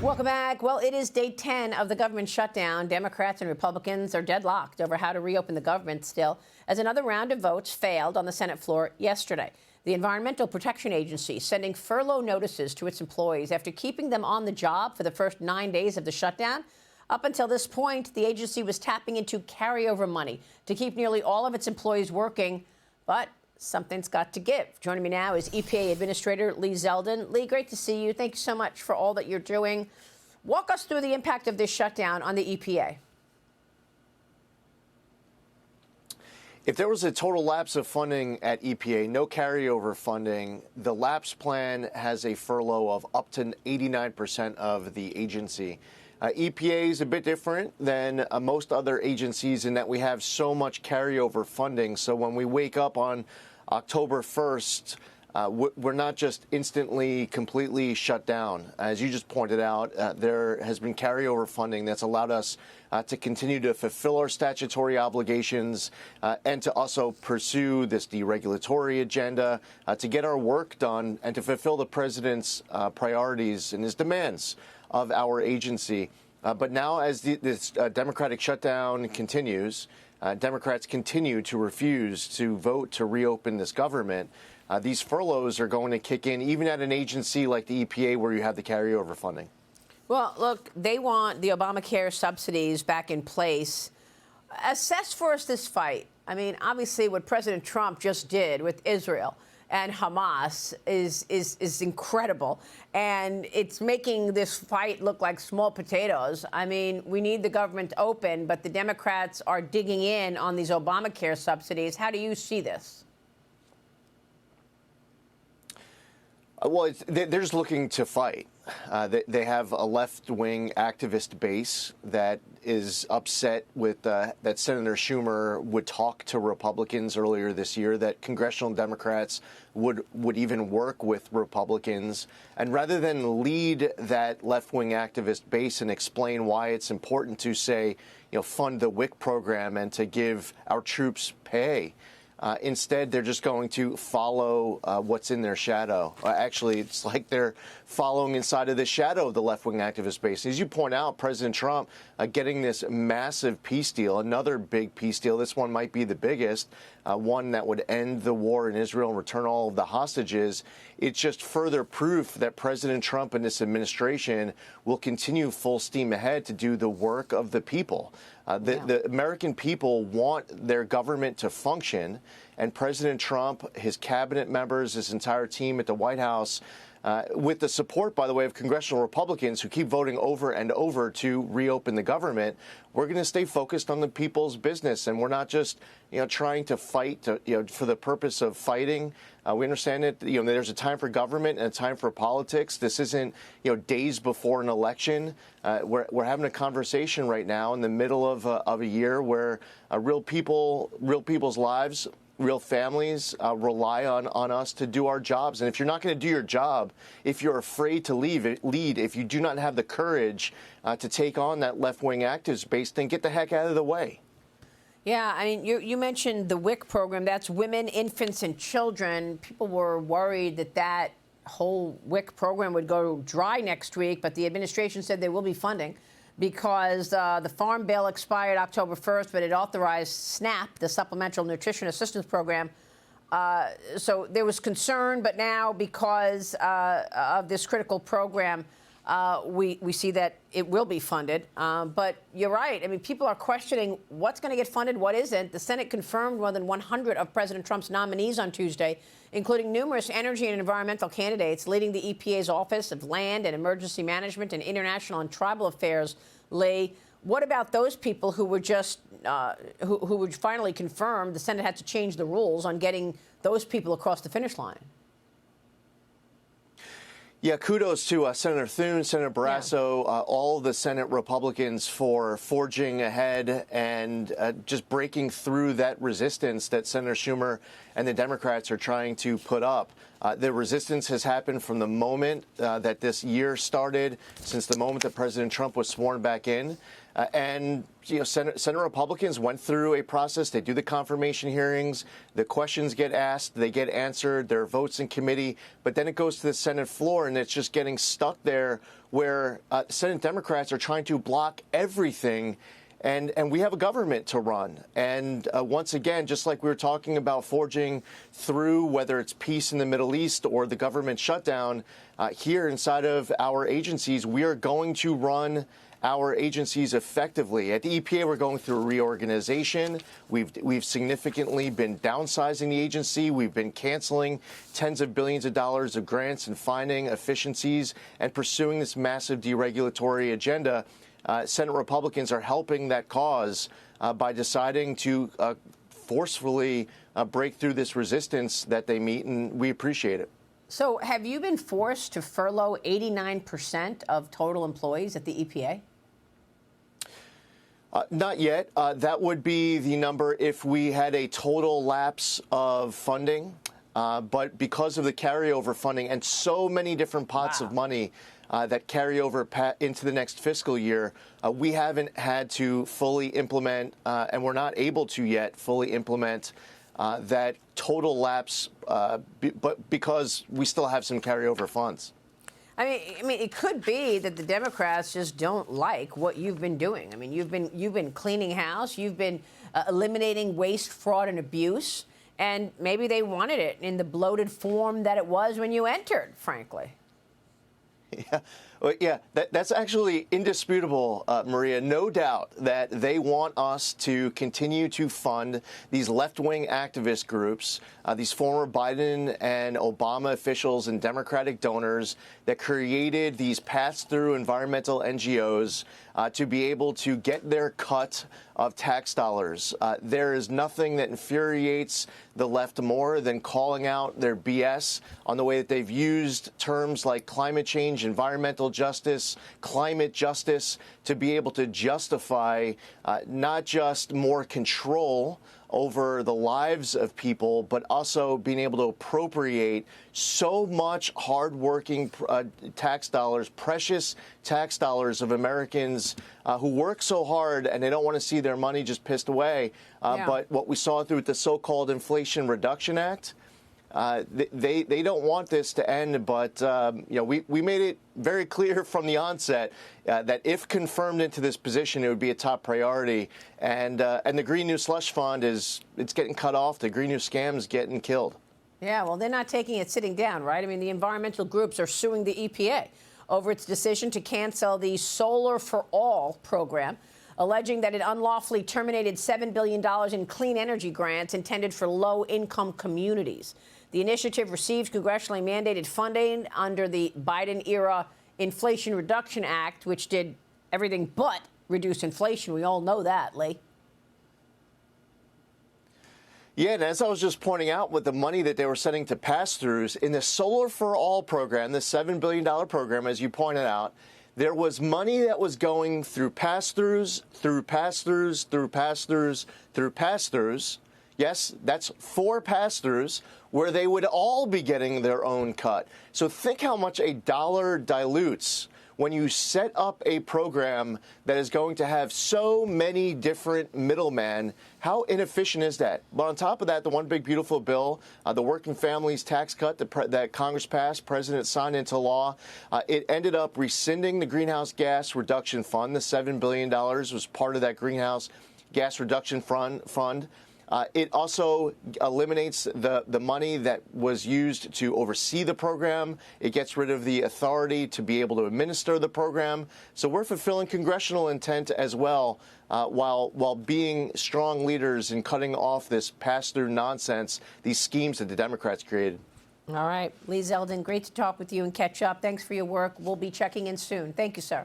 Welcome back. Well, it is day 10 of the government shutdown. Democrats and Republicans are deadlocked over how to reopen the government still, as another round of votes failed on the Senate floor yesterday. The Environmental Protection Agency sending furlough notices to its employees after keeping them on the job for the first 9 days of the shutdown. Up until this point, the agency was tapping into carryover money to keep nearly all of its employees working, but something's got to give. Joining me now is EPA Administrator Lee Zeldin. Lee, great to see you. Thank you so much for all that you're doing. Walk us through the impact of this shutdown on the EPA. If there was a total lapse of funding at EPA, no carryover funding, the lapse plan has a furlough of up to 89% of the agency. EPA is a bit different than most other agencies in that we have so much carryover funding. So when we wake up on October 1st, we're not just instantly completely shut down. As you just pointed out, there has been carryover funding that's allowed us to continue to fulfill our statutory obligations and to also pursue this deregulatory agenda, to get our work done and to fulfill the president's priorities and his demands of our agency. But now as this Democratic shutdown continues, Democrats continue to refuse to vote to reopen this government. These furloughs are going to kick in even at an agency like the EPA where you have the carryover funding. Well, look, they want the Obamacare subsidies back in place. Assess for us this fight. I mean, obviously what President Trump just did with Israel and Hamas is incredible, and it's making this fight look like small potatoes. I mean, we need the government open, but the Democrats are digging in on these Obamacare subsidies. How do you see this? Well, they're just looking to fight. They have a left-wing activist base that is upset with that Senator Schumer would talk to Republicans earlier this year, that congressional Democrats would even work with Republicans. And rather than lead that left-wing activist base and explain why it's important to, say, fund the WIC program and to give our troops pay, instead, they're just going to follow what's in their shadow. Actually, it's like they're following inside of the shadow of the left-wing activist base. As you point out, President Trump getting this massive peace deal, another big peace deal. This one might be the biggest, one that would end the war in Israel and return all of the hostages. It's just further proof that President Trump and this administration will continue full steam ahead to do the work of the people. The American people want their government to function, and President Trump, his cabinet members, his entire team at the White House, with the support, by the way, of congressional Republicans who keep voting over and over to reopen the government, we're going to stay focused on the people's business, and we're not just trying to fight for the purpose of fighting. We understand that there's a time for government and a time for politics. This isn't days before an election. We're having a conversation right now in the middle of a year where real people's lives, real families rely on us to do our jobs. And if you're not going to do your job, if you're afraid to lead, if you do not have the courage to take on that left-wing activist base, then get the heck out of the way. Yeah, I mean, you mentioned the WIC program. That's women, infants, and children. People were worried that whole WIC program would go dry next week, but the administration said there will be funding because the Farm Bill expired October 1st, but it authorized SNAP, the Supplemental Nutrition Assistance Program. So there was concern, but now because of this critical program, we see that it will be funded. But you're right. I mean, people are questioning what's going to get funded, what isn't. The Senate confirmed more than 100 of President Trump's nominees on Tuesday, including numerous energy and environmental candidates leading the EPA's Office of Land and Emergency Management and International and Tribal Affairs. Lee, what about those people who were just who would finally confirm the Senate had to change the rules on getting those people across the finish line? Yeah, kudos to Senator Thune, Senator Barrasso, all the Senate Republicans for forging ahead and just breaking through that resistance that Senator Schumer and the Democrats are trying to put up. The resistance has happened from the moment that this year started, since the moment that President Trump was sworn back in. And Senate Republicans went through a process. They do the confirmation hearings. The questions get asked. They get answered. There are votes in committee. But then it goes to the Senate floor, and it's just getting stuck there where Senate Democrats are trying to block everything. And we have a government to run. And once again, just like we were talking about forging through, whether it's peace in the Middle East or the government shutdown, here inside of our agencies, we are going to run our agencies effectively. At the EPA, we're going through a reorganization. We've significantly been downsizing the agency. We've been canceling tens of billions of dollars of grants and finding efficiencies and pursuing this massive deregulatory agenda. Senate Republicans are helping that cause by deciding to forcefully break through this resistance that they meet, and we appreciate it. So have you been forced to furlough 89% of total employees at the EPA? Not yet. That would be the number if we had a total lapse of funding. But because of the carryover funding and so many different pots of money that carry over into the next fiscal year, we haven't had to fully implement, and we're not able to yet fully implement that total lapse, but because we still have some carryover funds. I mean, it could be that the Democrats just don't like what you've been doing. I mean, you've been cleaning house, you've been eliminating waste, fraud, and abuse, and maybe they wanted it in the bloated form that it was when you entered, frankly. Yeah, well, yeah, that's actually indisputable, Maria. No doubt that they want us to continue to fund these left-wing activist groups, these former Biden and Obama officials and Democratic donors that created these pass-through environmental NGOs to be able to get their cut of tax dollars. There is nothing that infuriates the left more than calling out their BS on the way that they've used terms like climate change, environmental justice, climate justice to be able to justify not just more control over the lives of people, but also being able to appropriate so much hardworking tax dollars, precious tax dollars of Americans who work so hard and they don't want to see their money just pissed away. But what we saw through the so-called Inflation Reduction Act, they don't want this to end, but we made it very clear from the onset that if confirmed into this position, it would be a top priority. And the Green New Slush Fund it's getting cut off. The Green New Scam is getting killed. Yeah, well, they're not taking it sitting down, right? I mean, the environmental groups are suing the EPA over its decision to cancel the Solar for All program, alleging that it unlawfully terminated $7 billion in clean energy grants intended for low-income communities. The initiative received congressionally mandated funding under the Biden-era Inflation Reduction Act, which did everything but reduce inflation. We all know that, Lee. Yeah, and as I was just pointing out, with the money that they were sending to pass-throughs, in the Solar for All program, the $7 billion program, as you pointed out, there was money that was going through pass-throughs, through pass-throughs, through pass-throughs, through pass-throughs. Yes, that's 4 pass-throughs where they would all be getting their own cut. So think how much a dollar dilutes when you set up a program that is going to have so many different middlemen. How inefficient is that? But on top of that, the one big beautiful bill, the working families tax cut that Congress passed, President signed into law, it ended up rescinding the greenhouse gas reduction fund. The $7 billion was part of that greenhouse gas reduction fund. It also eliminates the money that was used to oversee the program. It gets rid of the authority to be able to administer the program. So we're fulfilling congressional intent as well, while being strong leaders in cutting off this pass-through nonsense, these schemes that the Democrats created. All right. Lee Zeldin, great to talk with you and catch up. Thanks for your work. We'll be checking in soon. Thank you, sir.